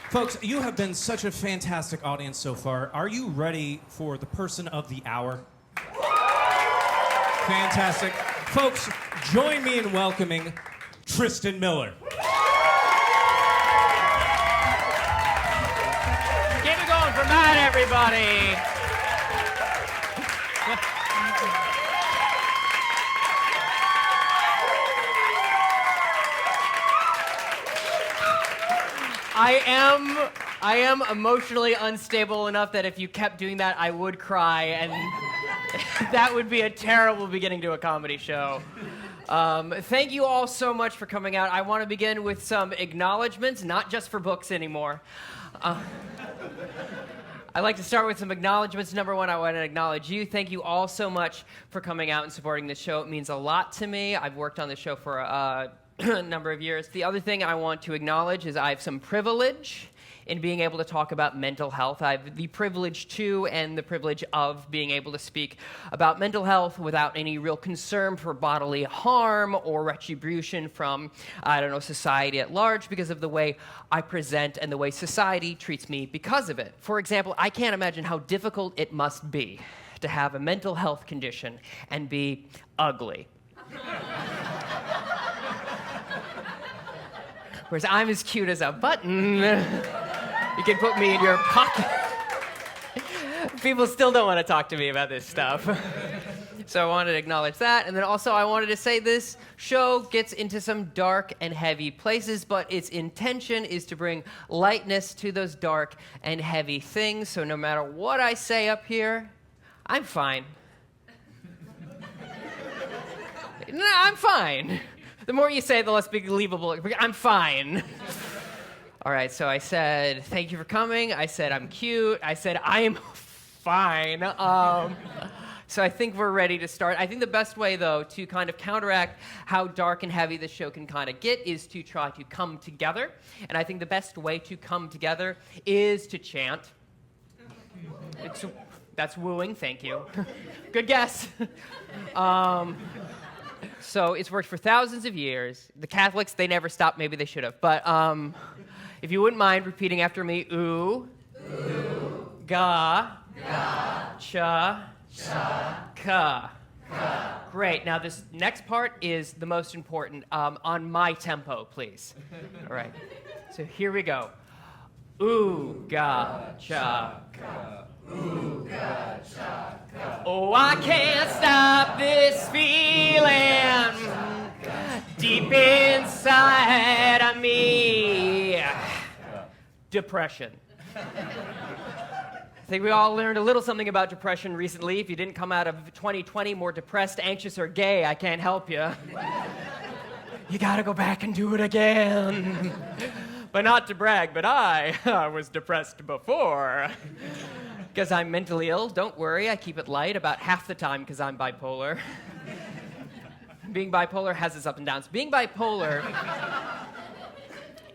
Folks, you have been such a fantastic audience so far. Are you ready for the person of the hour? Fantastic. Folks, join me in welcoming Tristan Miller. Keep it going for Matt, everybody. I am emotionally unstable enough that if you kept doing that, I would cry, and that would be a terrible beginning to a comedy show. Thank you all so much for coming out. I want to begin with some acknowledgments, not just for books anymore. I'd like to start with some acknowledgments. Number one, I want to acknowledge you. Thank you all so much for coming out and supporting this show. It means a lot to me. I've worked on this show for a number of years. The other thing I want to acknowledge is I have some privilege in being able to talk about mental health. I have the privilege to and the privilege of being able to speak about mental health without any real concern for bodily harm or retribution from, society at large because of the way I present and the way society treats me because of it. For example, I can't imagine how difficult it must be to have a mental health condition and be ugly. Whereas I'm as cute as a button. You can put me in your pocket. People still don't want to talk to me about this stuff. So I wanted to acknowledge that. And then also I wanted to say this show gets into some dark and heavy places, but its intention is to bring lightness to those dark and heavy things. So no matter what I say up here, I'm fine. No, I'm fine. The more you say, the less believable. I'm fine. All right, so I said, thank you for coming. I said, I'm cute. I said, I am fine. So I think we're ready to start. I think the best way, though, to kind of counteract how dark and heavy this show can kind of get is to try to come together. And I think the best way to come together is to chant. That's wooing, thank you. Good guess. So it's worked for thousands of years. The Catholics, they never stopped. Maybe they should have. But if you wouldn't mind repeating after me, ooh, ooh, ga, cha, ka. Great. Now this next part is the most important. On my tempo, please. All right. So here we go. Ooh, ga, cha, ka. Ooh, ga, cha, ka. Oh, I can't stop this feeling deep inside of me. Depression. I think we all learned a little something about depression recently. If you didn't come out of 2020 more depressed, anxious, or gay, I can't help you. You gotta go back and do it again. But not to brag, but I was depressed before. Because I'm mentally ill, don't worry, I keep it light about half the time because I'm bipolar. Being bipolar has its ups and downs. Being bipolar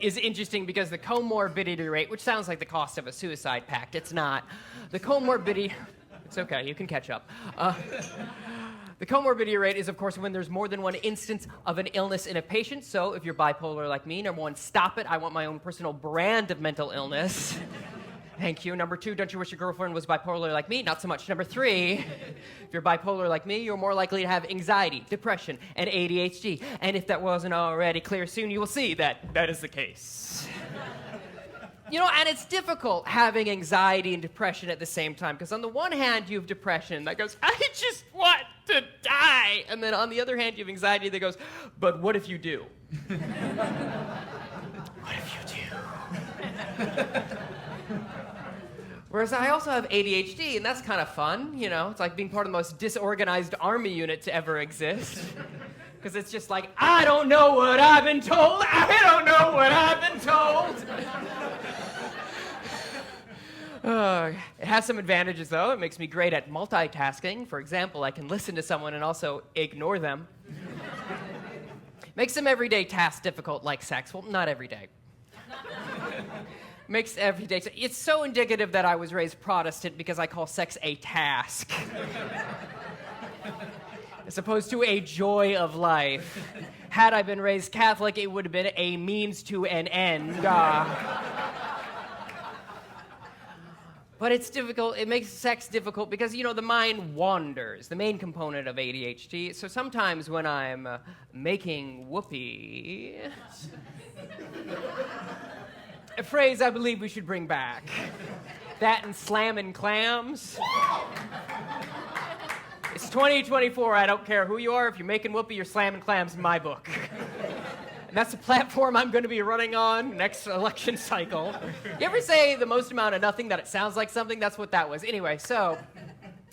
is interesting because the comorbidity rate, which sounds like the cost of a suicide pact, it's not. The comorbidity, it's okay, you can catch up. The comorbidity rate is, of course, when there's more than one instance of an illness in a patient. So if you're bipolar like me, number one, stop it. I want my own personal brand of mental illness. Thank you. Number two, don't you wish your girlfriend was bipolar like me? Not so much. Number three, if you're bipolar like me, you're more likely to have anxiety, depression, and ADHD. And if that wasn't already clear, soon you will see that that is the case. And it's difficult having anxiety and depression at the same time, because on the one hand, you have depression that goes, I just want to die. And then on the other hand, you have anxiety that goes, but what if you do? What if you do? Whereas I also have ADHD, and that's kind of fun, It's like being part of the most disorganized army unit to ever exist. Because it's just like, I don't know what I've been told. I don't know what I've been told. It has some advantages, though. It makes me great at multitasking. For example, I can listen to someone and also ignore them. Makes some everyday tasks difficult, like sex. Well, not every day. Makes every day. It's so indicative that I was raised Protestant because I call sex a task. As opposed to a joy of life. Had I been raised Catholic, it would have been a means to an end. But it's difficult. It makes sex difficult because, you know, the mind wanders, the main component of ADHD. So sometimes when I'm making whoopee, a phrase I believe we should bring back. That and slamming clams. It's 2024. I don't care who you are. If you're making whoopee, you're slamming clams in my book. And that's the platform I'm going to be running on next election cycle. You ever say the most amount of nothing that it sounds like something? That's what that was. Anyway, so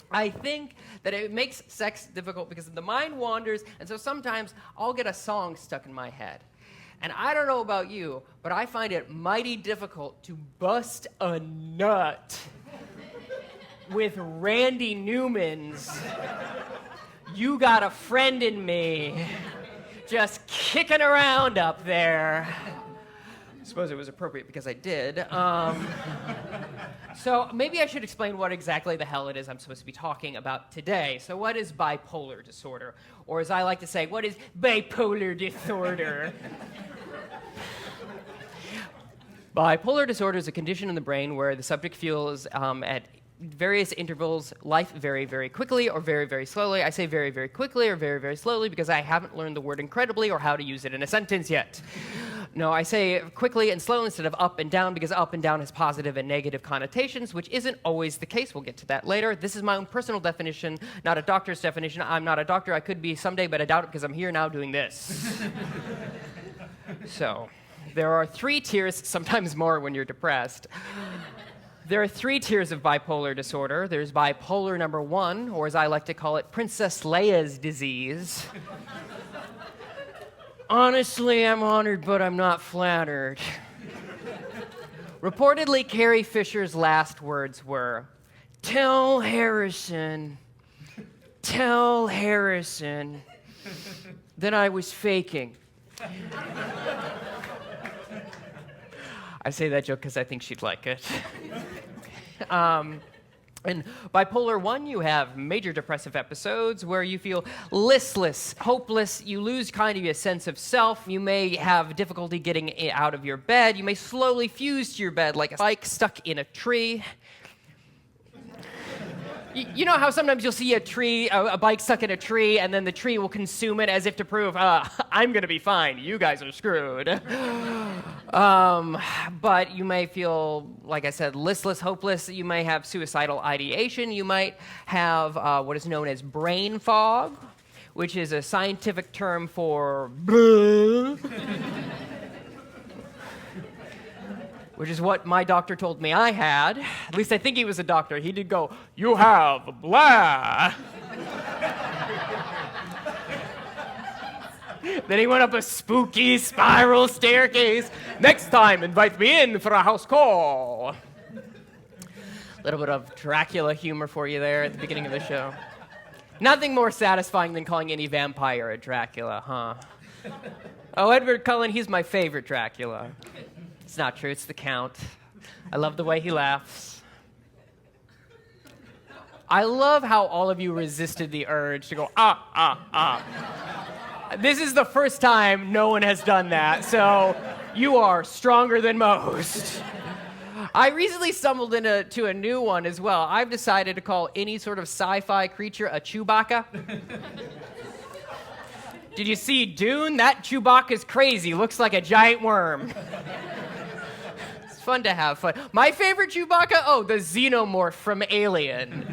I think that it makes sex difficult because the mind wanders, and so sometimes I'll get a song stuck in my head. And I don't know about you, but I find it mighty difficult to bust a nut with Randy Newman's "You Got a Friend in Me" just kicking around up there. I suppose it was appropriate because I did. So maybe I should explain what exactly the hell it is I'm supposed to be talking about today. So what is bipolar disorder? Or as I like to say, what is bipolar disorder? Bipolar disorder is a condition in the brain where the subject feels at various intervals life very, very quickly or very, very slowly. I say very, very quickly or very, very slowly because I haven't learned the word incredibly or how to use it in a sentence yet. No, I say quickly and slowly instead of up and down because up and down has positive and negative connotations, which isn't always the case. We'll get to that later. This is my own personal definition, not a doctor's definition. I'm not a doctor. I could be someday, but I doubt it because I'm here now doing this. So, there are 3 tiers, sometimes more when you're depressed. There are 3 tiers of bipolar disorder. There's bipolar number 1, or as I like to call it, Princess Leia's disease. Honestly, I'm honored, but I'm not flattered. Reportedly, Carrie Fisher's last words were, tell Harrison that I was faking. I say that joke because I think she'd like it. In bipolar 1, you have major depressive episodes where you feel listless, hopeless. You lose kind of your sense of self. You may have difficulty getting out of your bed. You may slowly fuse to your bed like a spike stuck in a tree. You know how sometimes you'll see a bike stuck in a tree, and then the tree will consume it as if to prove, I'm going to be fine. You guys are screwed. But you may feel, like I said, listless, hopeless. You may have suicidal ideation. You might have what is known as brain fog, which is a scientific term for which is what my doctor told me I had. At least I think he was a doctor. He did go, you have blah. Then he went up a spooky spiral staircase. Next time, invite me in for a house call. A little bit of Dracula humor for you there at the beginning of the show. Nothing more satisfying than calling any vampire a Dracula, huh? Oh, Edward Cullen, he's my favorite Dracula. It's not true, it's the Count. I love the way he laughs. I love how all of you resisted the urge to go, This is the first time no one has done that, so you are stronger than most. I recently stumbled into a new one as well. I've decided to call any sort of sci-fi creature a Chewbacca. Did you see Dune? That Chewbacca's crazy, looks like a giant worm. It's fun to have fun. My favorite Chewbacca? The xenomorph from Alien.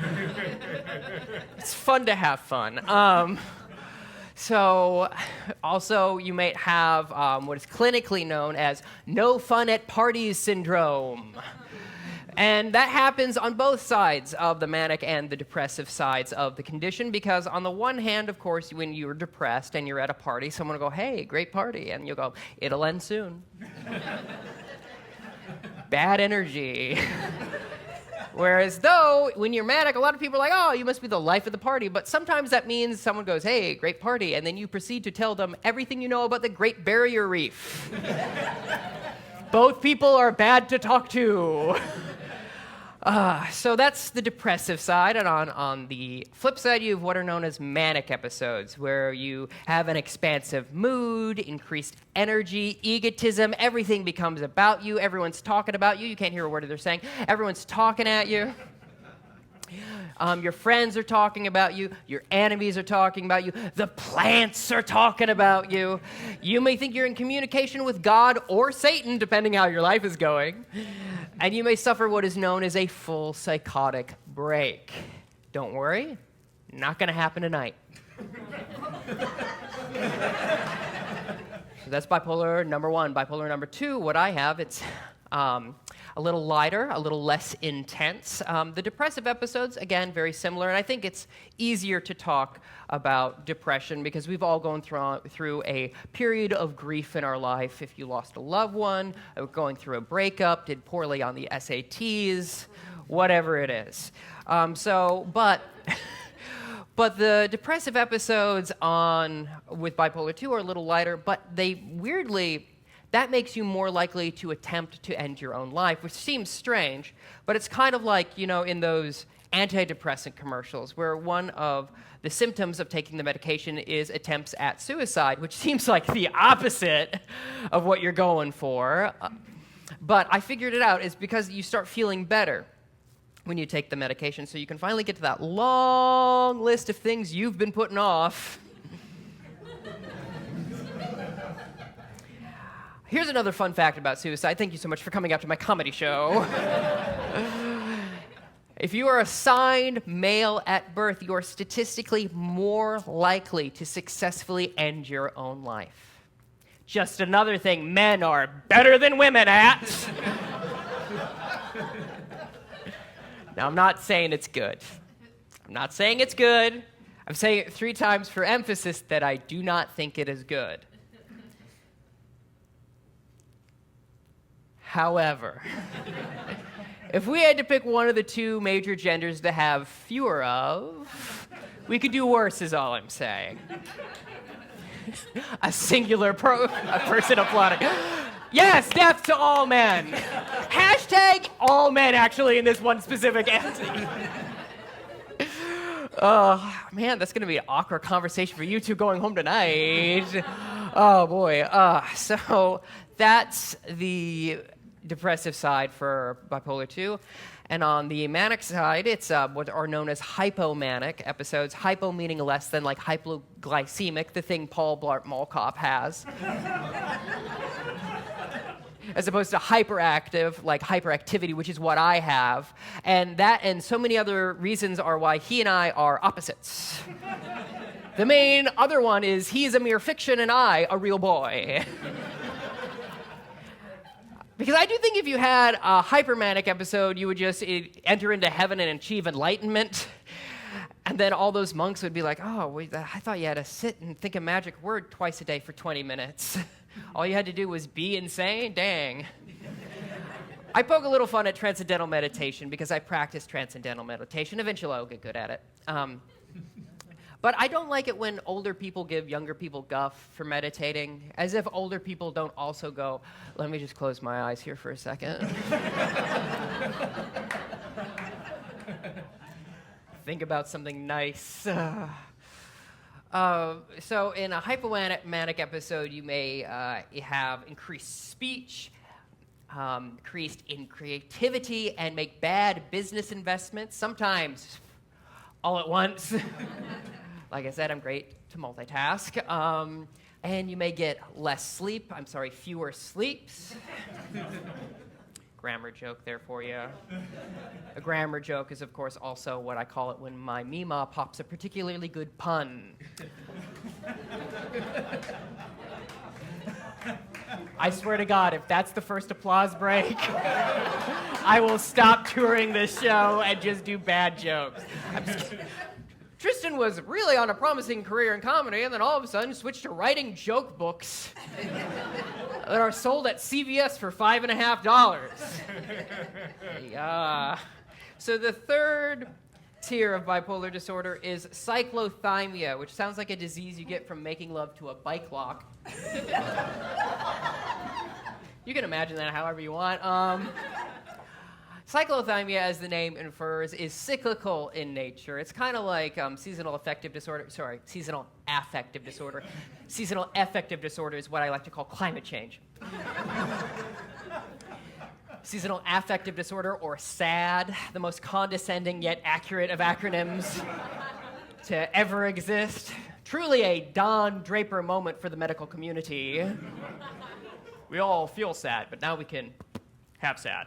It's fun to have fun. So, also, you might have what is clinically known as no fun at parties syndrome. And that happens on both sides of the manic and the depressive sides of the condition because on the one hand, of course, when you're depressed and you're at a party, someone will go, hey, great party. And you'll go, it'll end soon. Bad energy. Whereas though, when you're manic, a lot of people are like, oh, you must be the life of the party. But sometimes that means someone goes, hey, great party. And then you proceed to tell them everything you know about the Great Barrier Reef. Both people are bad to talk to. So that's the depressive side, and on the flip side, you have what are known as manic episodes, where you have an expansive mood, increased energy, egotism, everything becomes about you, everyone's talking about you, you can't hear a word they're saying, everyone's talking at you. Your friends are talking about you. Your enemies are talking about you. The plants are talking about you. You may think you're in communication with God or Satan, depending how your life is going. And you may suffer what is known as a full psychotic break. Don't worry, not going to happen tonight. So that's bipolar number 1. Bipolar number 2, what I have, it's a little lighter, a little less intense. The depressive episodes, again, very similar, and I think it's easier to talk about depression because we've all gone through a period of grief in our life. If you lost a loved one, going through a breakup, did poorly on the SATs, whatever it is. But the depressive episodes with bipolar 2 are a little lighter, but they weirdly, that makes you more likely to attempt to end your own life, which seems strange, but it's kind of like, in those antidepressant commercials where one of the symptoms of taking the medication is attempts at suicide, which seems like the opposite of what you're going for. But I figured it out. It's because you start feeling better when you take the medication, so you can finally get to that long list of things you've been putting off. Here's another fun fact about suicide. Thank you so much for coming out to my comedy show. If you are assigned male at birth, you are statistically more likely to successfully end your own life. Just another thing men are better than women at. Now, I'm not saying it's good. I'm saying it 3 times for emphasis that I do not think it is good. However, if we had to pick one of the 2 major genders to have fewer of, we could do worse, is all I'm saying. A singular a person applauding. Yes, death to all men. Hashtag all men, actually, in this one specific entity. Man, that's going to be an awkward conversation for you 2 going home tonight. Oh, boy. So that's the depressive side for bipolar 2. And on the manic side, it's what are known as hypomanic episodes. Hypo meaning less than, like hypoglycemic, the thing Paul Blart Mall Cop has. As opposed to hyperactive, like hyperactivity, which is what I have. And that and so many other reasons are why he and I are opposites. The main other one is he's a mere fiction and I a real boy. Because I do think if you had a hypermanic episode, you would just enter into heaven and achieve enlightenment. And then all those monks would be like, oh, wait, I thought you had to sit and think a magic word twice a day for 20 minutes. All you had to do was be insane? Dang. I poke a little fun at transcendental meditation because I practice transcendental meditation. Eventually I'll get good at it. But I don't like it when older people give younger people guff for meditating, as if older people don't also go, let me just close my eyes here for a second. Think about something nice. So in a hypomanic episode, you may have increased speech, increased in creativity, and make bad business investments, sometimes all at once. Like I said, I'm great to multitask. And you may get fewer sleeps. Grammar joke there for you. A grammar joke is, of course, also what I call it when my Mima pops a particularly good pun. I swear to God, if that's the first applause break, I will stop touring this show and just do bad jokes. I'm just kidding. Tristan was really on a promising career in comedy, and then all of a sudden switched to writing joke books that are sold at CVS for $5.50. Yeah. So the third tier of bipolar disorder is cyclothymia, which sounds like a disease you get from making love to a bike lock. You can imagine that however you want. Cyclothymia, as the name infers, is cyclical in nature. It's kind of like seasonal affective disorder. Seasonal affective disorder. Seasonal affective disorder is what I like to call climate change. Seasonal affective disorder, or SAD, the most condescending yet accurate of acronyms to ever exist. Truly a Don Draper moment for the medical community. We all feel sad, but now we can have sad.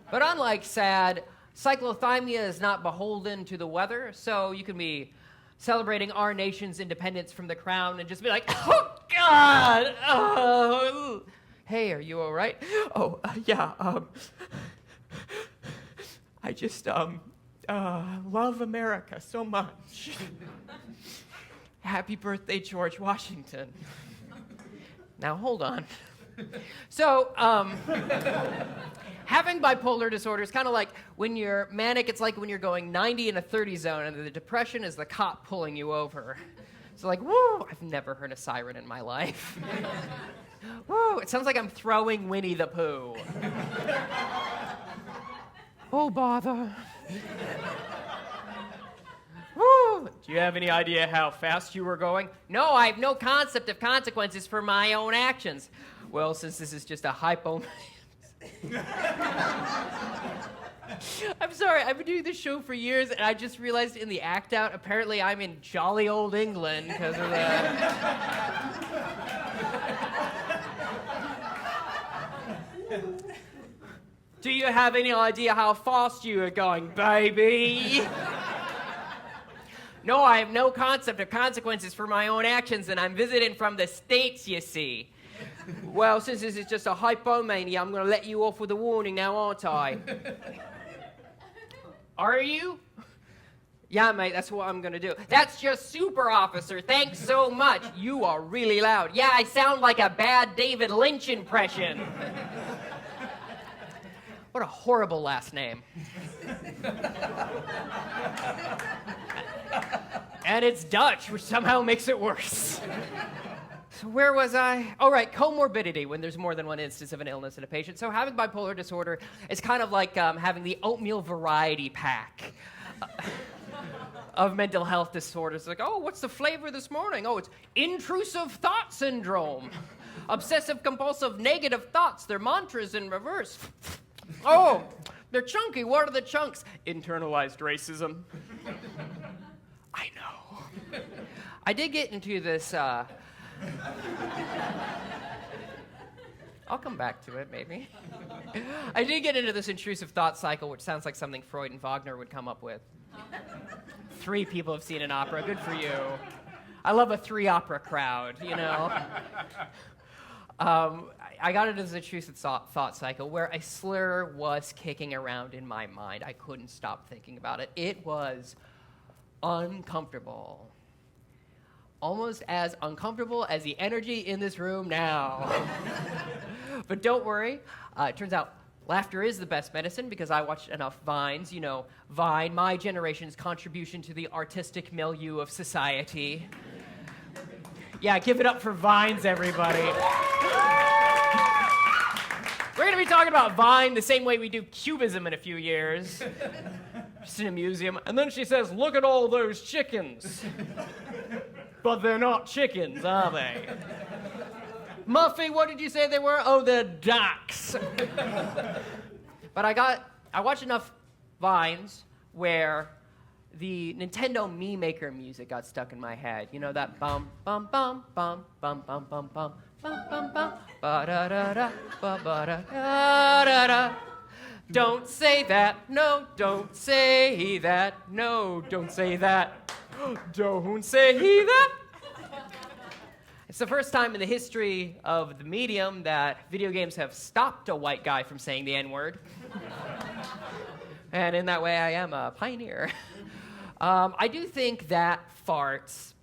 But unlike SAD, cyclothymia is not beholden to the weather, so you can be celebrating our nation's independence from the crown and just be like, oh, God! Oh. Hey, are you all right? Oh, yeah, I just, love America so much. Happy birthday, George Washington. Now, hold on. So, having bipolar disorder is kind of like when you're manic, it's like when you're going 90 in a 30 zone, and the depression is the cop pulling you over. So like, woo, I've never heard a siren in my life. Woo, it sounds like I'm throwing Winnie the Pooh. Oh, bother. Woo! Do you have any idea how fast you were going? No, I have no concept of consequences for my own actions. Well, since this is just a hypo... I'm sorry, I've been doing this show for years, and I just realized in the act out, apparently I'm in jolly old England because of that. Do you have any idea how fast you are going, baby? No, I have no concept of consequences for my own actions, and I'm visiting from the States, you see. Well, since this is just a hypomania, I'm going to let you off with a warning now, aren't I? Are you? Yeah, mate, that's what I'm going to do. That's just super, officer. Thanks so much. You are really loud. Yeah, I sound like a bad David Lynch impression. What a horrible last name. And it's Dutch, which somehow makes it worse. So where was I? Oh, right, comorbidity, when there's more than one instance of an illness in a patient. So having bipolar disorder is kind of like having the oatmeal variety pack of mental health disorders. Like, oh, what's the flavor this morning? Oh, it's intrusive thought syndrome. Obsessive compulsive negative thoughts. They're mantras in reverse. Oh, they're chunky. What are the chunks? Internalized racism. I know. I did get into this... I'll come back to it, maybe. I did get into this intrusive thought cycle, which sounds like something Freud and Wagner would come up with. 3 people have seen an opera. Good for you. I love a 3 opera crowd, you know. I got into this intrusive thought cycle where a slur was kicking around in my mind. I couldn't stop thinking about it. It was uncomfortable. Almost as uncomfortable as the energy in this room now. But don't worry. It turns out laughter is the best medicine because I watched enough Vines. You know, Vine, my generation's contribution to the artistic milieu of society. Yeah, give it up for Vines, everybody. We're going to be talking about Vine the same way we do Cubism in a few years. Just in a museum. And then she says, look at all those chickens. But they're not chickens, are they? Muffy, what did you say they were? Oh, they're ducks. But I watched enough Vines where the Nintendo Mii Maker music got stuck in my head. You know that bum bum bum bum bum bum bum bum bum bum bum ba da da da ba ba da da da. Don't say that. No, don't say that. No, don't say that. Don't say that. It's the first time in the history of the medium that video games have stopped a white guy from saying the N-word. And in that way, I am a pioneer. I do think that farts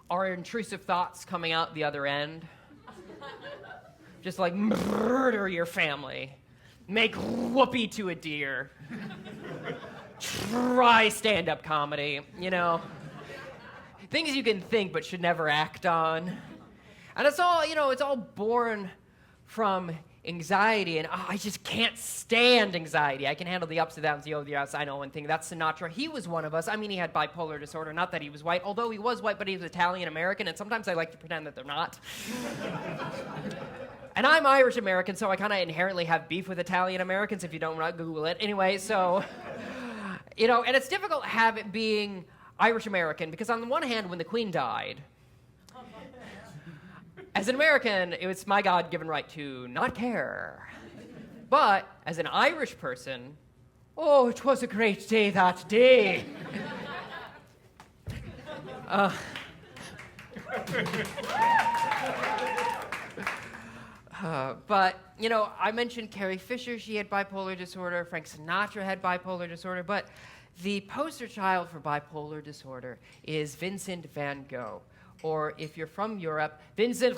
are intrusive thoughts coming out the other end. Just like murder your family. Make whoopee to a deer. Try stand-up comedy, you know. Things you can think but should never act on. And it's all, you know, it's all born from anxiety, and I just can't stand anxiety. I can handle the ups and downs, the over the outs, I know one thing. That's Sinatra. He was one of us. I mean, he had bipolar disorder. Not that he was white, although he was white, but he was Italian-American, and sometimes I like to pretend that they're not. And I'm Irish-American, so I kind of inherently have beef with Italian-Americans, if you don't Google it. Anyway, so, and it's difficult being Irish-American, because on the one hand, when the Queen died, as an American, it was my God-given right to not care. But as an Irish person, oh, it was a great day that day. But, I mentioned Carrie Fisher. She had bipolar disorder. Frank Sinatra had bipolar disorder. But the poster child for bipolar disorder is Vincent van Gogh. Or if you're from Europe, Vincent.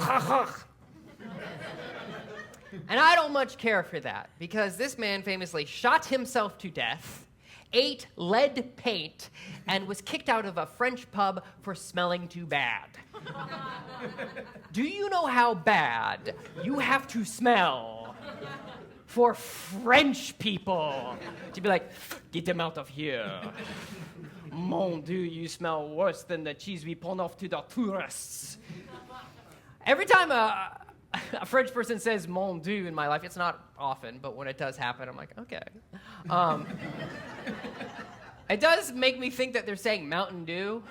And I don't much care for that, because this man famously shot himself to death, ate lead paint, and was kicked out of a French pub for smelling too bad. Do you know how bad you have to smell for French people to be like, get them out of here? Mon Dieu, you smell worse than the cheese we pawn off to the tourists. Every time a French person says mon Dieu in my life, it's not often, but when it does happen, I'm like, okay. It does make me think that they're saying Mountain Dew,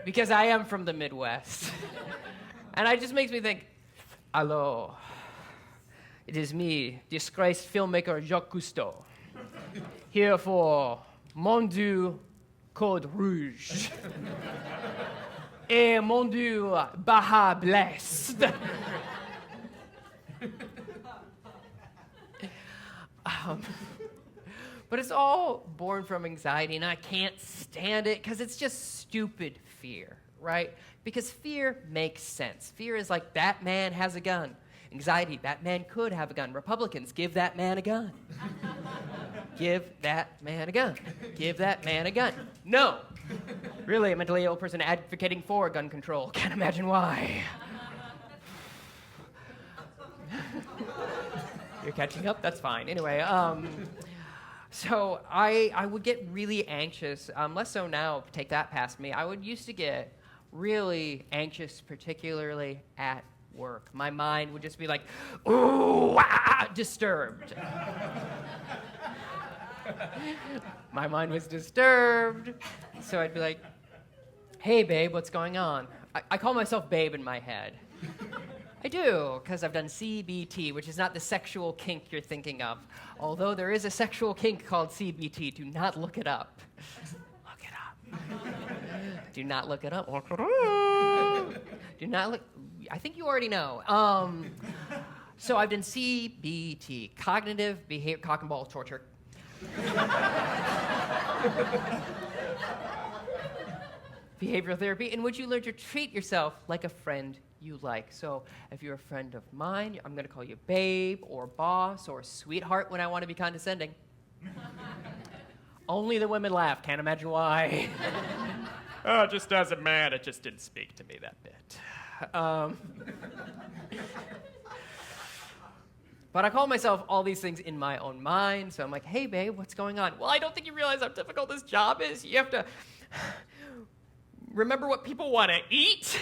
because I am from the Midwest. And it just makes me think, hello, it is me, disgraced filmmaker Jacques Cousteau, here for Mon Dieu Code Rouge. Et Mon Dieu Baja Blessed. But it's all born from anxiety, and I can't stand it because it's just stupid fear, right? Because fear makes sense. Fear is like, that man has a gun. Anxiety, that man could have a gun. Republicans, give that man a gun. Give that man a gun. Give that man a gun. No. Really, a mentally ill person advocating for gun control. Can't imagine why. You're catching up? That's fine. Anyway, so I would get really anxious, less so now, take that past me. I used to get really anxious, particularly at work. My mind would just be like, ooh, disturbed. My mind was disturbed, so I'd be like, hey, babe, what's going on? I call myself babe in my head. I do, because I've done CBT, which is not the sexual kink you're thinking of. Although there is a sexual kink called CBT. Do not look it up. Look it up. Do not look it up. Do not look. I think you already know. So I've done CBT, cognitive behavior, cock and ball torture. Behavioral therapy, in which you learn to treat yourself like a friend you like. So if you're a friend of mine, I'm going to call you babe or boss or sweetheart when I want to be condescending. Only the women laugh. Can't imagine why. Just as a man, it just didn't speak to me that bit. But I call myself all these things in my own mind, so I'm like, hey, babe, what's going on? Well, I don't think you realize how difficult this job is. You have to remember what people want to eat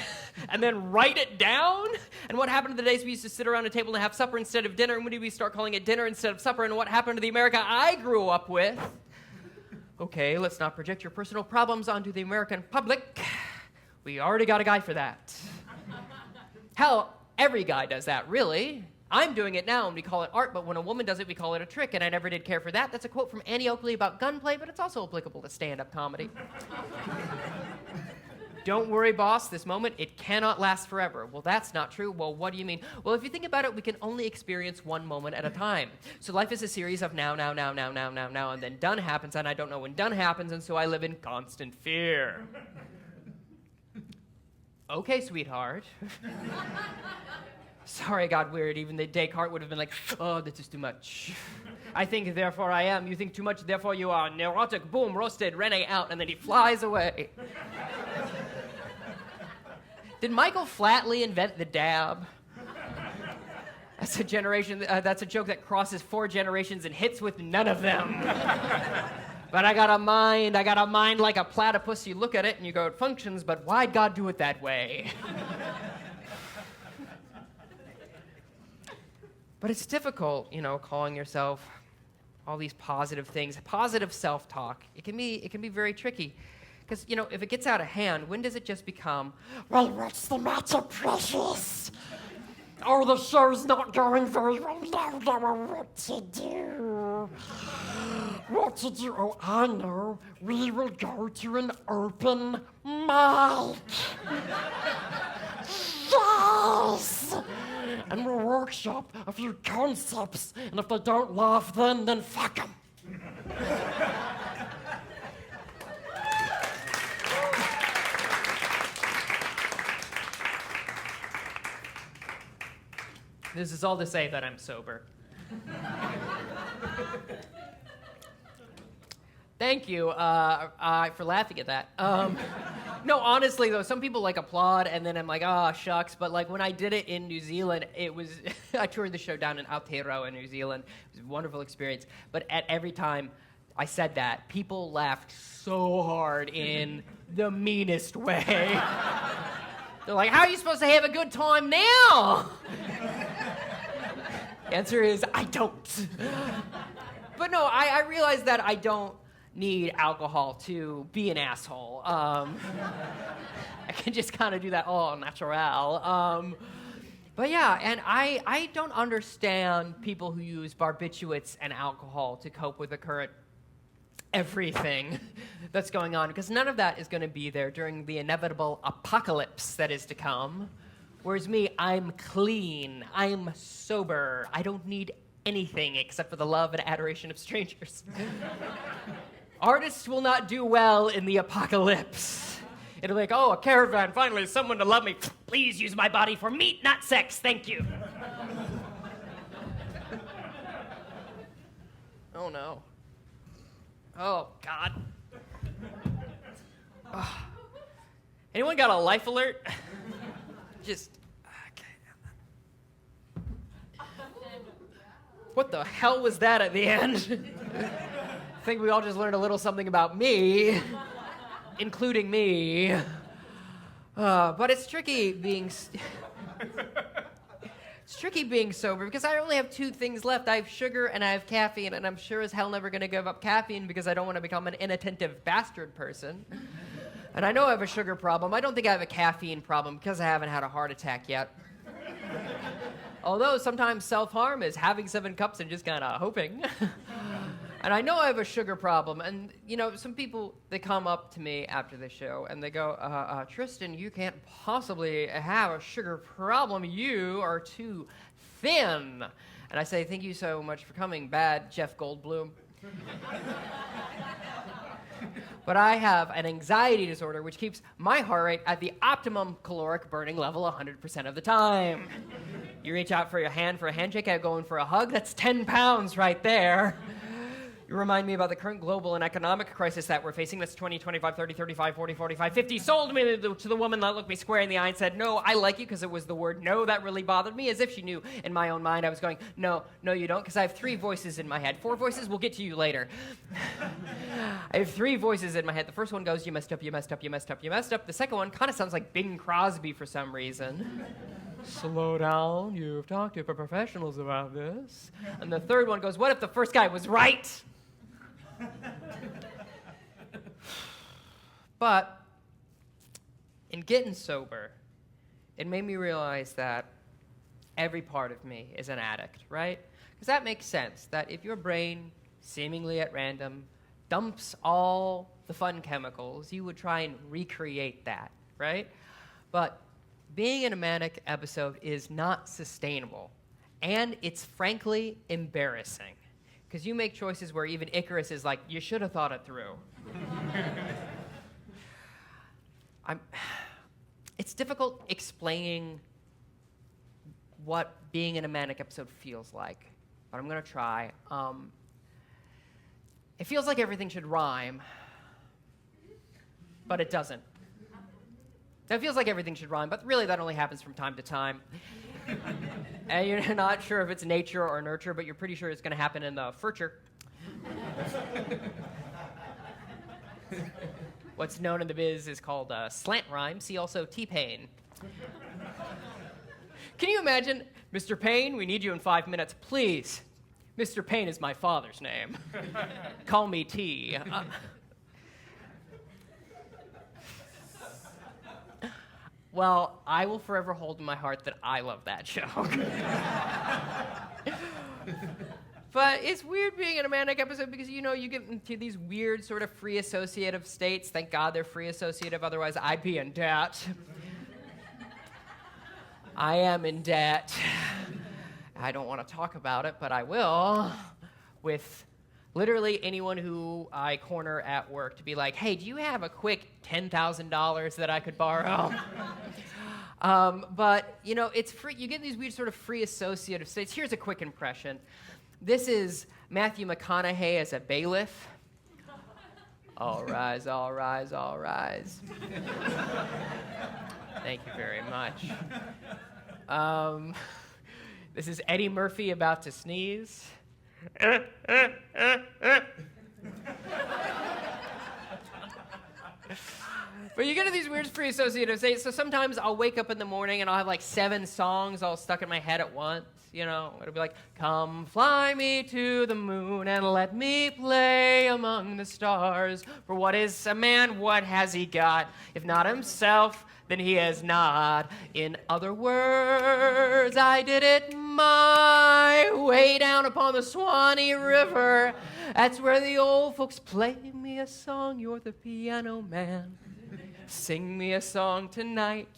and then write it down. And what happened to the days we used to sit around a table and have supper instead of dinner? And when did we start calling it dinner instead of supper? And what happened to the America I grew up with? Okay, let's not project your personal problems onto the American public. We already got a guy for that. Hell, every guy does that, really. I'm doing it now, and we call it art, but when a woman does it, we call it a trick, and I never did care for that. That's a quote from Annie Oakley about gunplay, but it's also applicable to stand-up comedy. Don't worry, boss, this moment, it cannot last forever. Well, that's not true. Well, what do you mean? Well, if you think about it, we can only experience one moment at a time. So life is a series of now, and then done happens, and I don't know when done happens, and so I live in constant fear. Okay, sweetheart. Sorry, I got weird. Even the Descartes would have been like, oh, this is too much. I think, therefore I am. You think too much, therefore you are. Neurotic, boom, roasted, Rene out, and then he flies away. Did Michael Flatley invent the dab? That's a generation. That's a joke that crosses 4 generations and hits with none of them. But I got a mind like a platypus. You look at it and you go, it functions, but why'd God do it that way? But it's difficult, calling yourself all these positive things, positive self-talk. It can be very tricky. Because, if it gets out of hand, when does it just become, well, what's the matter, precious? Oh, the show's not going very well. I don't know what to do. What to do? Oh, I know. We will go to an open mic. Yes! And we'll workshop a few concepts, and if they don't laugh then fuck them. This is all to say that I'm sober. Thank you for laughing at that. No, honestly, though, some people, applaud, and then I'm like, shucks. But, when I did it in New Zealand, it was... I toured the show down in Aotearoa in New Zealand. It was a wonderful experience. But at every time I said that, people laughed so hard in the meanest way. They're like, how are you supposed to have a good time now? Answer is, I don't. But no, I realize that I don't need alcohol to be an asshole. I can just kind of do that all natural. But yeah, and I don't understand people who use barbiturates and alcohol to cope with the current everything that's going on, because none of that is going to be there during the inevitable apocalypse that is to come. Whereas me, I'm clean, I'm sober, I don't need anything except for the love and adoration of strangers. Artists will not do well in the apocalypse. It'll be like, oh, a caravan, finally someone to love me. Please use my body for meat, not sex, thank you. Oh no. Oh, God. Oh. Anyone got a life alert? Just, okay. What the hell was that at the end? I think we all just learned a little something about me, including me. But it's tricky being sober because I only have 2 things left. I have sugar and I have caffeine, and I'm sure as hell never going to give up caffeine because I don't want to become an inattentive bastard person. And I know I have a sugar problem. I don't think I have a caffeine problem because I haven't had a heart attack yet. Although sometimes self-harm is having 7 cups and just kind of hoping. And I know I have a sugar problem. And, some people, they come up to me after the show and they go, Tristan, you can't possibly have a sugar problem. You are too thin. And I say, thank you so much for coming, bad Jeff Goldblum. But I have an anxiety disorder which keeps my heart rate at the optimum caloric burning level 100% of the time. You reach out for your hand for a handshake, I go in for a hug, that's 10 pounds right there. You remind me about the current global and economic crisis that we're facing. That's 20, 25, 30, 35, 40, 45, 50. Sold me to the woman that looked me square in the eye and said, no, I like you, because it was the word no that really bothered me, as if she knew in my own mind I was going, no, you don't, because I have 3 voices in my head. 4 voices, we'll get to you later. I have 3 voices in my head. The first one goes, you messed up, you messed up, you messed up, you messed up. The second one kind of sounds like Bing Crosby for some reason. Slow down, you've talked to professionals about this. And the third one goes, what if the first guy was right? But in getting sober, it made me realize that every part of me is an addict, right? Because that makes sense, that if your brain, seemingly at random, dumps all the fun chemicals, you would try and recreate that, right? But being in a manic episode is not sustainable, and it's frankly embarrassing. Because you make choices where even Icarus is like, you should have thought it through. It's difficult explaining what being in a manic episode feels like, but I'm going to try. It feels like everything should rhyme, but it doesn't. It feels like everything should rhyme, but really that only happens from time to time. And you're not sure if it's nature or nurture, but you're pretty sure it's going to happen in the future. What's known in the biz is called slant rhyme. See also T-Pain. Can you imagine, Mr. Payne, we need you in 5 minutes, please. Mr. Payne is my father's name. Call me T. Well, I will forever hold in my heart that I love that joke. But it's weird being in a manic episode because, you know, you get into these weird sort of free associative states. Thank God they're free associative, otherwise I'd be in debt. I am in debt. I don't want to talk about it, but I will, with literally anyone who I corner at work to be like, hey, do you have a quick $10,000 that I could borrow? But, you know, it's free. You get these weird sort of free associative states. Here's a quick impression. This is Matthew McConaughey as a bailiff. All rise, all rise, all rise. Thank you very much. This is Eddie Murphy about to sneeze. But you get into these weird free associative states. So sometimes I'll wake up in the morning and I'll have like 7 songs all stuck in my head at once. You know, it'll be like, come fly me to the moon and let me play among the stars. For what is a man? What has he got? If not himself, then he has not. In other words, I did it my way down upon the Swanee River. That's where the old folks play me a song. You're the piano man. Sing me a song tonight.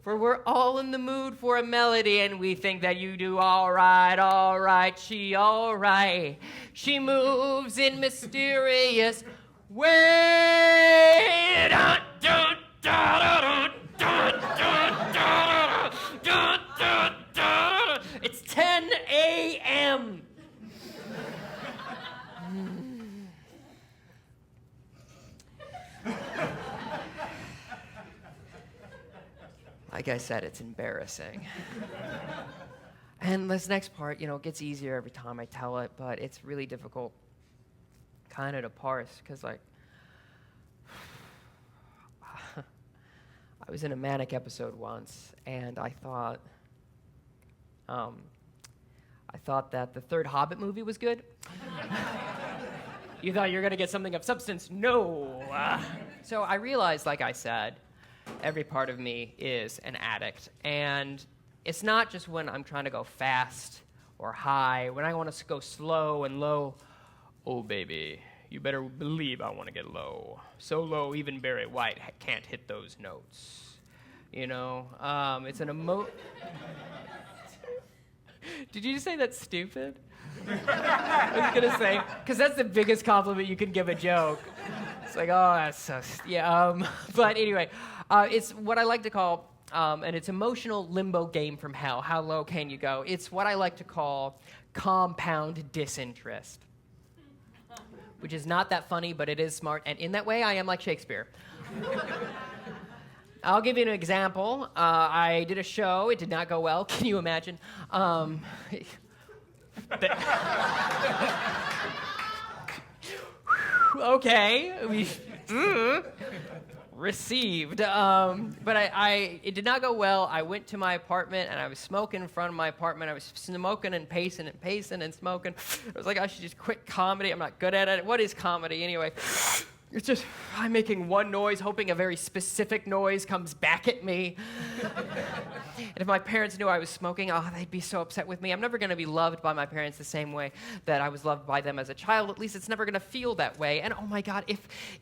For we're all in the mood for a melody, and we think that you do all right, she all right. She moves in mysterious ways. Dun, dun, dun, dun, dun, dun, dun, dun, dun. It's 10 a.m. Like I said, it's embarrassing. And this next part, you know, gets easier every time I tell it, but it's really difficult kind of to parse, because, like, I was in a manic episode once, and I thought that the third Hobbit movie was good. You thought you were going to get something of substance? No. So I realized, like I said, every part of me is an addict. And it's not just when I'm trying to go fast or high. When I want to go slow and low, oh, baby, you better believe I want to get low. So low, even Barry White can't hit those notes. You know? It's an Did you just say that's stupid? I was going to say, because that's the biggest compliment you can give a joke. It's like, oh, that's so, but anyway, it's what I like to call, and it's emotional limbo game from hell. How low can you go? It's what I like to call compound disinterest, which is not that funny, but it is smart, and in that way, I am like Shakespeare. I'll give you an example. I did a show. It did not go well. Can you imagine? Okay, we received. But it did not go well. I went to my apartment, and I was smoking in front of my apartment. I was smoking and pacing and smoking. I was like, I should just quit comedy. I'm not good at it. What is comedy anyway? It's just, I'm making one noise, hoping a very specific noise comes back at me. And if my parents knew I was smoking, oh, they'd be so upset with me. I'm never going to be loved by my parents the same way that I was loved by them as a child. At least it's never going to feel that way. And oh my God,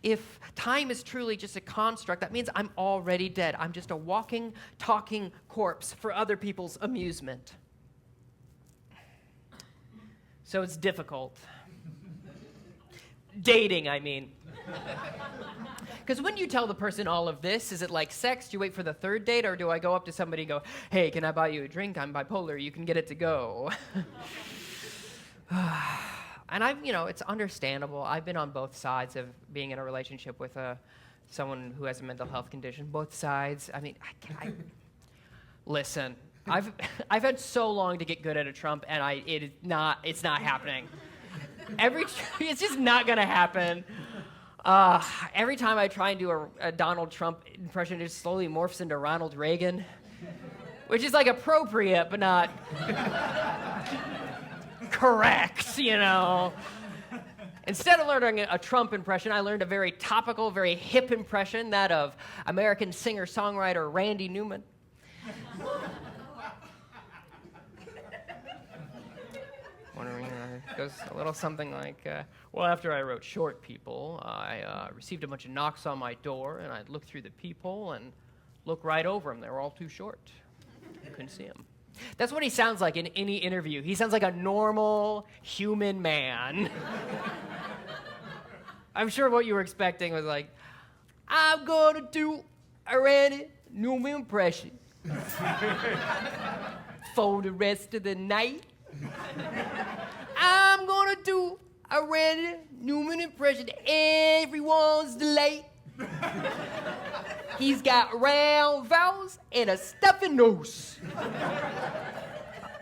if time is truly just a construct, that means I'm already dead. I'm just a walking, talking corpse for other people's amusement. So it's difficult. Dating, I mean. Because when you tell the person all of this, is it like sex? Do you wait for the third date, or do I go up to somebody and go, hey, can I buy you a drink? I'm bipolar. You can get it to go. And it's understandable. I've been on both sides of being in a relationship with someone who has a mental health condition. Both sides. I mean, listen, I've had so long to get good at a Trump, and it's not happening. It's just not gonna happen. Every time I try and do a Donald Trump impression, it just slowly morphs into Ronald Reagan, which is like appropriate but not correct, you know. Instead of learning a Trump impression, I learned a very topical, very hip impression, that of American singer-songwriter Randy Newman. It goes a little something like, well, after I wrote Short People, I received a bunch of knocks on my door, and I'd look through the peephole and look right over them. They were all too short. I couldn't see them. That's what he sounds like in any interview. He sounds like a normal human man. I'm sure what you were expecting was like, I'm gonna do a Randy Newman impression for the rest of the night. I'm gonna do a Randy Newman impression to everyone's delight. He's got round vowels and a stuffy nose.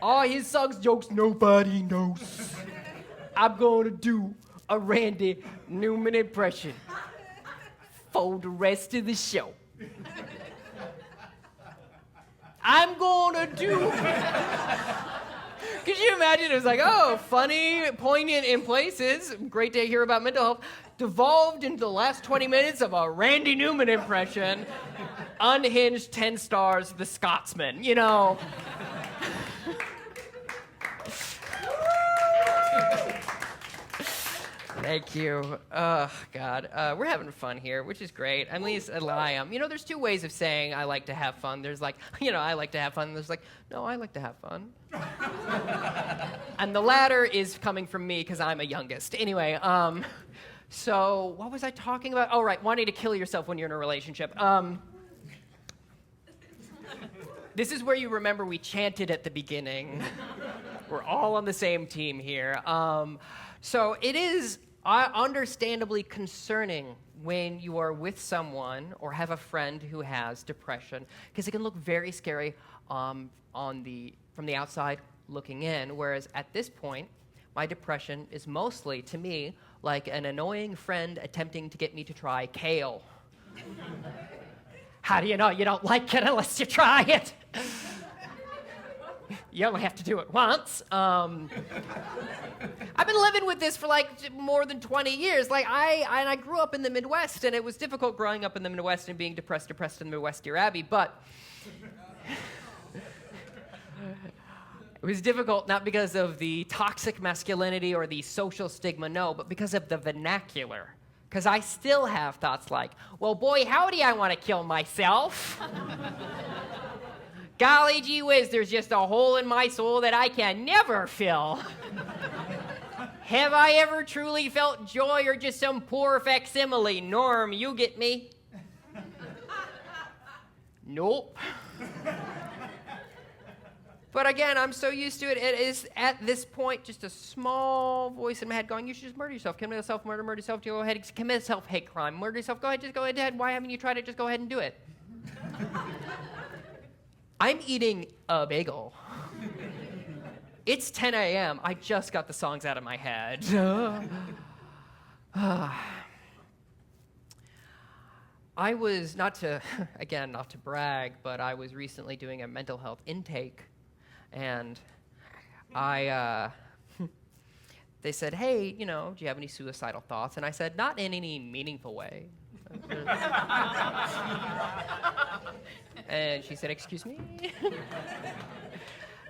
All his sucks jokes nobody knows. I'm gonna do a Randy Newman impression for the rest of the show. I'm gonna do... Could you imagine? It was like, oh, funny, poignant in places, great to hear about mental health, devolved into the last 20 minutes of a Randy Newman impression, unhinged 10 stars, The Scotsman, you know. Thank you. Oh, God. We're having fun here, which is great. At least I am. You know, there's two ways of saying I like to have fun. There's like, you know, I like to have fun. There's like, no, I like to have fun. And the latter is coming from me because I'm a youngest. Anyway, so what was I talking about? Oh, right, wanting to kill yourself when you're in a relationship. This is where you remember we chanted at the beginning. We're all on the same team here. So it is understandably concerning when you are with someone or have a friend who has depression, because it can look very scary from the outside looking in, whereas at this point, my depression is mostly, to me, like an annoying friend attempting to get me to try kale. How do you know you don't like it unless you try it? You only have to do it once. I've been living with this for like more than 20 years. Like I grew up in the Midwest, and it was difficult growing up in the Midwest and being depressed in the Midwest, dear Abby. But it was difficult not because of the toxic masculinity or the social stigma, no, but because of the vernacular. Because I still have thoughts like, well, boy, howdy, I want to kill myself. Golly gee whiz, there's just a hole in my soul that I can never fill. Have I ever truly felt joy or just some poor facsimile? Norm, you get me? Nope. But again, I'm so used to it. It is, at this point, just a small voice in my head going, you should just murder yourself. Commit self-murder, murder yourself. Go ahead, commit a self-hate crime. Murder yourself. Go ahead, just go ahead. Why haven't you tried it? Just go ahead and do it. I'm eating a bagel. It's 10 a.m. I just got the songs out of my head. I was, not to brag, but I was recently doing a mental health intake, and they said, hey, you know, do you have any suicidal thoughts? And I said, not in any meaningful way. And she said, excuse me?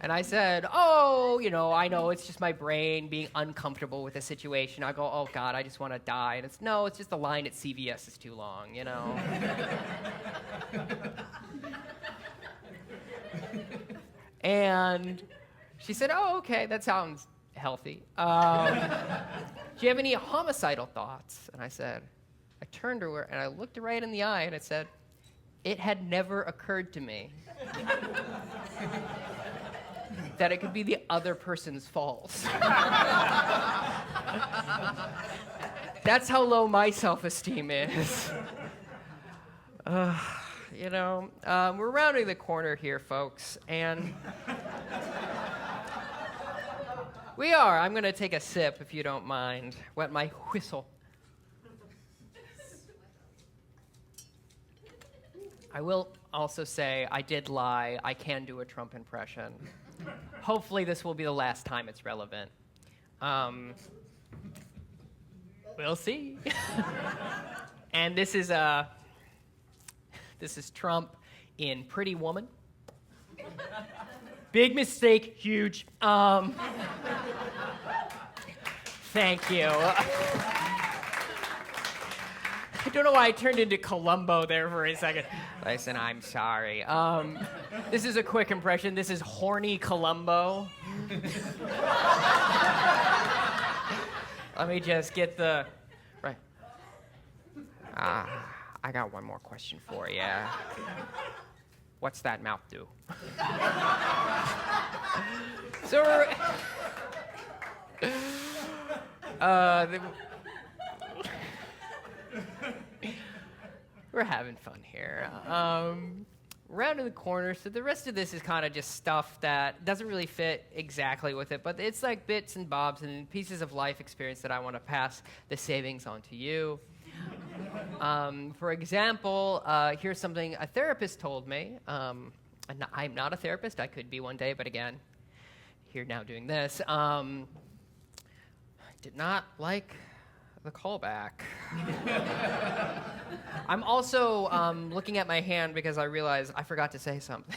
And I said, oh, you know, I know it's just my brain being uncomfortable with the situation. I go, oh, God, I just want to die. And it's just the line at CVS is too long, you know? And she said, oh, okay, that sounds healthy. Do you have any homicidal thoughts? And I said, I turned to her and I looked her right in the eye and I said, it had never occurred to me that it could be the other person's fault. That's how low my self-esteem is. We're rounding the corner here, folks, and we are. I'm going to take a sip, if you don't mind. Wet my whistle. I will also say I did lie. I can do a Trump impression. Hopefully this will be the last time it's relevant. We'll see. And this is Trump in Pretty Woman. Big mistake, huge. Thank you. I don't know why I turned into Columbo there for a second. Listen, I'm sorry. This is a quick impression. This is horny Columbo. Let me just get the... Right. I got one more question for you. What's that mouth do? So we're having fun here. Rounding the corner, so the rest of this is kind of just stuff that doesn't really fit exactly with it, but it's like bits and bobs and pieces of life experience that I want to pass the savings on to you. For example, here's something a therapist told me. I'm not a therapist. I could be one day, but again, here now doing this. I did not like the callback. I'm also looking at my hand because I realized I forgot to say something.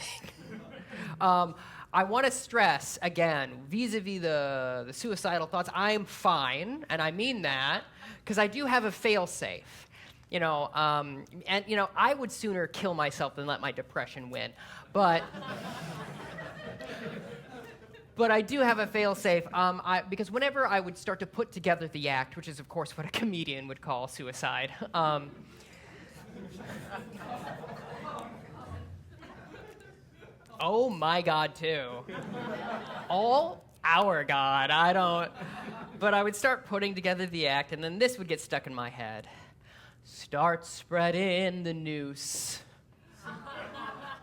I want to stress, again, vis-a-vis the suicidal thoughts, I'm fine, and I mean that, because I do have a fail-safe. I would sooner kill myself than let my depression win. But I do have a fail-safe, because whenever I would start to put together the act, which is, of course, what a comedian would call suicide, oh my God, too. All our God, but I would start putting together the act, and then this would get stuck in my head. Start spreading the noose.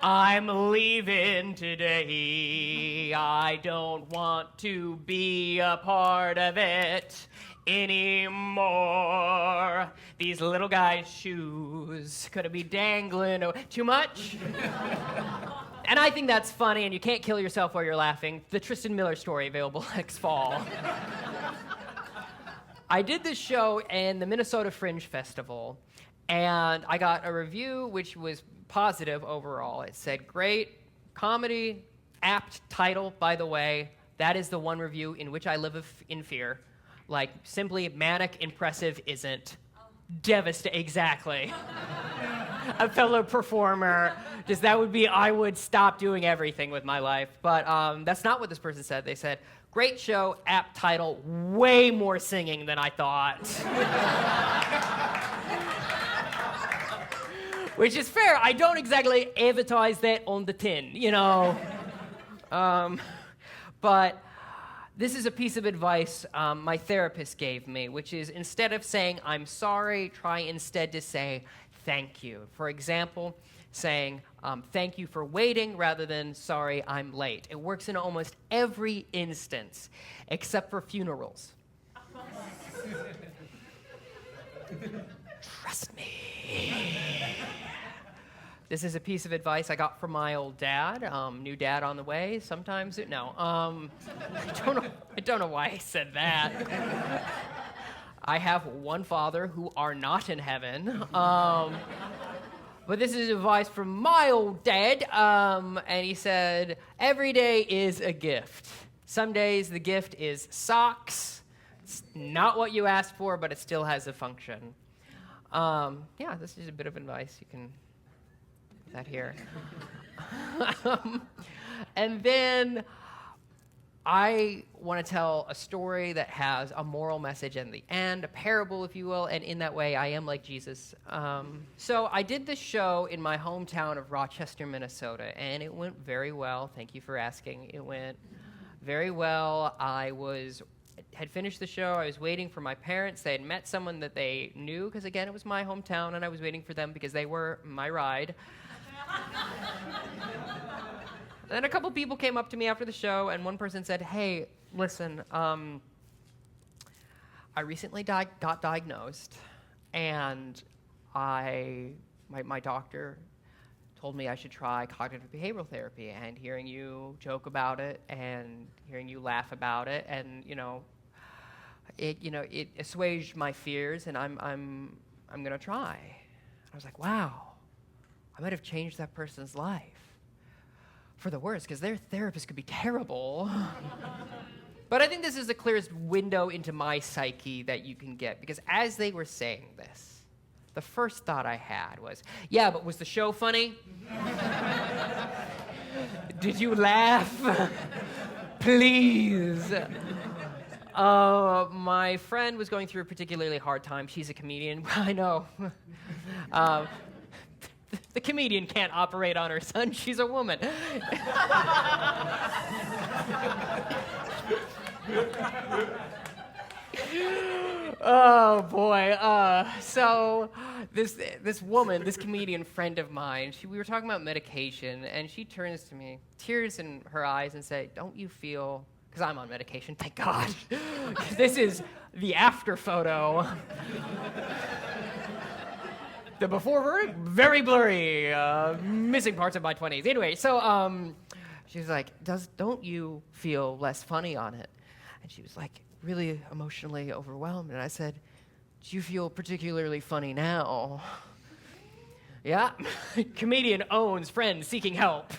I'm leaving today. I don't want to be a part of it anymore. These little guys' shoes could be dangling. Too much? And I think that's funny, and you can't kill yourself while you're laughing. The Tristan Miller story, available next fall. I did this show in the Minnesota Fringe Festival, and I got a review which was positive overall. It said, great comedy, apt title, by the way. That is the one review in which I live in fear. Like, simply, Manic Impressive isn't. Devastating, exactly. A fellow performer, just that would be, I would stop doing everything with my life. But that's not what this person said. They said, great show, apt title, way more singing than I thought. Which is fair. I don't exactly advertise that on the tin, But this is a piece of advice my therapist gave me, which is instead of saying, I'm sorry, try instead to say, thank you. For example, saying, thank you for waiting rather than, sorry, I'm late. It works in almost every instance, except for funerals. Trust me. This is a piece of advice I got from my old dad. New dad on the way. Sometimes, no. I don't know why I said that. I have one father who are not in heaven. But this is advice from my old dad, and he said, every day is a gift. Some days the gift is socks. It's not what you asked for, but it still has a function. This is a bit of advice. You can put that here. And then I want to tell a story that has a moral message in the end, a parable, if you will, and in that way, I am like Jesus. So I did this show in my hometown of Rochester, Minnesota, and it went very well. Thank you for asking. It went very well. I had finished the show. I was waiting for my parents. They had met someone that they knew, because, again, it was my hometown, and I was waiting for them because they were my ride. Then a couple people came up to me after the show, and one person said, "Hey, listen, I recently got diagnosed, and my doctor told me I should try cognitive behavioral therapy, and hearing you joke about it and hearing you laugh about it, and it assuaged my fears, and I'm gonna try." I was like, wow, I might have changed that person's life for the worse, because their therapist could be terrible. But I think this is the clearest window into my psyche that you can get, because as they were saying this, the first thought I had was, yeah, but was the show funny? Did you laugh? Please. My friend was going through a particularly hard time. She's a comedian. I know. The comedian can't operate on her son. She's a woman. Oh boy. So this woman, this comedian friend of mine, we were talking about medication, and she turns to me, tears in her eyes, and said, "Don't you feel?" Because I'm on medication, thank God. This is the after photo. The before were very blurry, missing parts of my 20s. Anyway, so she was like, "Don't you feel less funny on it?" And she was like really emotionally overwhelmed. And I said, "Do you feel particularly funny now?" Yeah, comedian owns friend seeking help,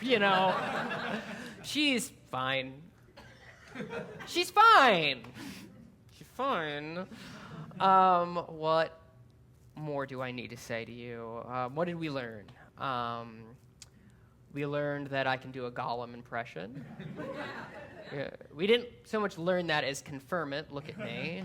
She's fine. She's fine. She's fine. What more do I need to say to you? What did we learn? We learned that I can do a Gollum impression. Yeah, we didn't so much learn that as confirm it. Look at me.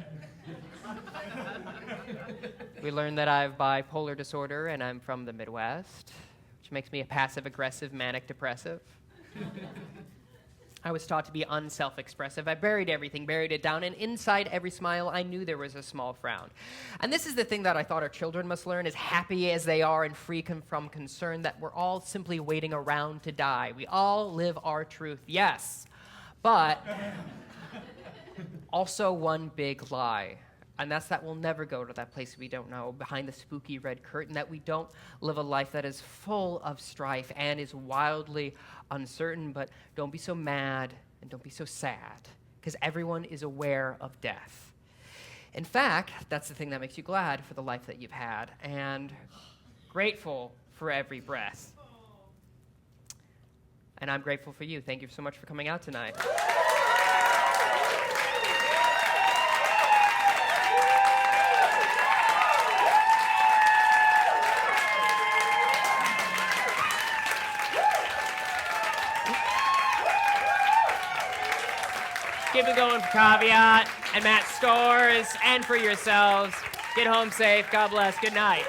We learned that I have bipolar disorder and I'm from the Midwest, which makes me a passive-aggressive manic depressive. I was taught to be unself-expressive. I buried everything, buried it down, and inside every smile, I knew there was a small frown. And this is the thing that I thought our children must learn, as happy as they are and free from concern, that we're all simply waiting around to die. We all live our truth, yes, but also one big lie. And that's that we'll never go to that place we don't know, behind the spooky red curtain, that we don't live a life that is full of strife and is wildly uncertain. But don't be so mad and don't be so sad, because everyone is aware of death. In fact, that's the thing that makes you glad for the life that you've had and grateful for every breath. And I'm grateful for you. Thank you so much for coming out tonight. Keep it going for Caveat and Matt Storrs, and for yourselves. Get home safe. God bless. Good night.